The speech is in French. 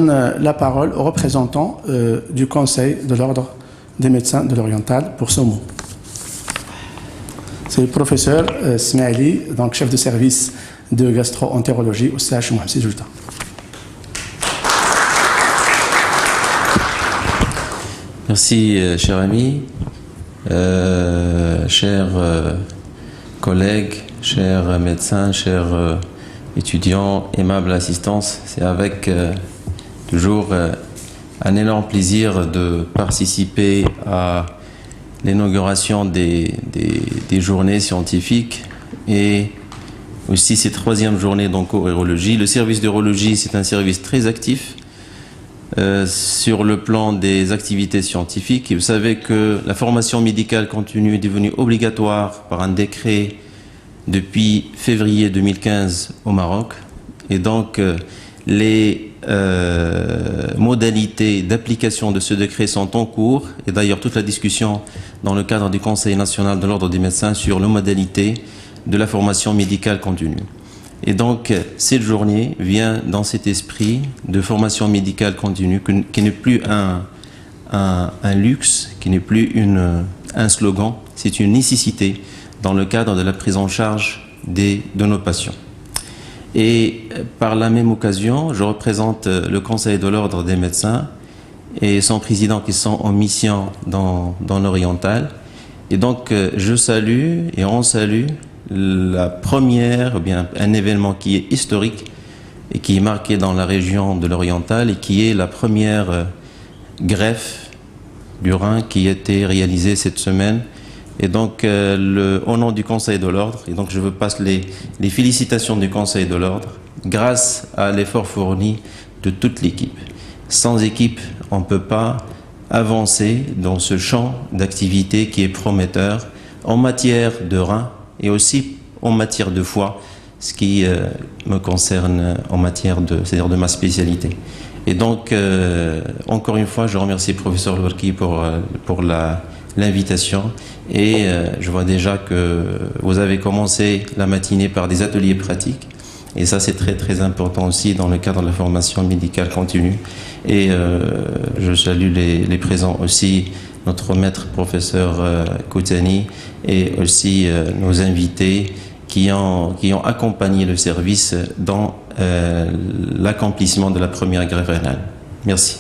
La parole au représentant du Conseil de l'Ordre des médecins de l'Oriental pour ce mot. C'est le professeur Smaili, donc chef de service de gastro-entérologie au CH Mohamed Si Djouta. Merci, cher ami, chers collègues, chers médecins, chers étudiants, aimable assistance. C'est avec toujours un énorme plaisir de participer à l'inauguration des journées scientifiques et aussi cette troisième journée d'onco-urologie. Le service d'urologie, c'est un service très actif sur le plan des activités scientifiques. Et vous savez que la formation médicale continue est devenue obligatoire par un décret depuis février 2015 au Maroc. Et donc, les modalités d'application de ce décret sont en cours. Et d'ailleurs, toute la discussion dans le cadre du Conseil national de l'Ordre des médecins sur les modalités de la formation médicale continue. Et donc, cette journée vient dans cet esprit de formation médicale continue, qui n'est plus un luxe, qui n'est plus un slogan, c'est une nécessité dans le cadre de la prise en charge de nos patients. Et par la même occasion, je représente le Conseil de l'Ordre des médecins et son président qui sont en mission dans l'Oriental. Et donc, je salue et on salue la première, ou bien un événement qui est historique et qui est marqué dans la région de l'Oriental et qui est la première greffe du rein qui a été réalisée cette semaine. Et donc, au nom du Conseil de l'Ordre, et donc je veux passer les félicitations du Conseil de l'Ordre, grâce à l'effort fourni de toute l'équipe. Sans équipe, on ne peut pas avancer dans ce champ d'activité qui est prometteur en matière de rein et aussi en matière de foie, ce qui me concerne en matière c'est-à-dire de ma spécialité. Et donc, encore une fois, je remercie le professeur Louarki pour l'invitation. Et je vois déjà que vous avez commencé la matinée par des ateliers pratiques. Et ça, c'est très très important aussi dans le cadre de la formation médicale continue. Et je salue les présents aussi, notre maître professeur Koutani et aussi nos invités qui ont accompagné le service dans l'accomplissement de la première greffe rénale. Merci.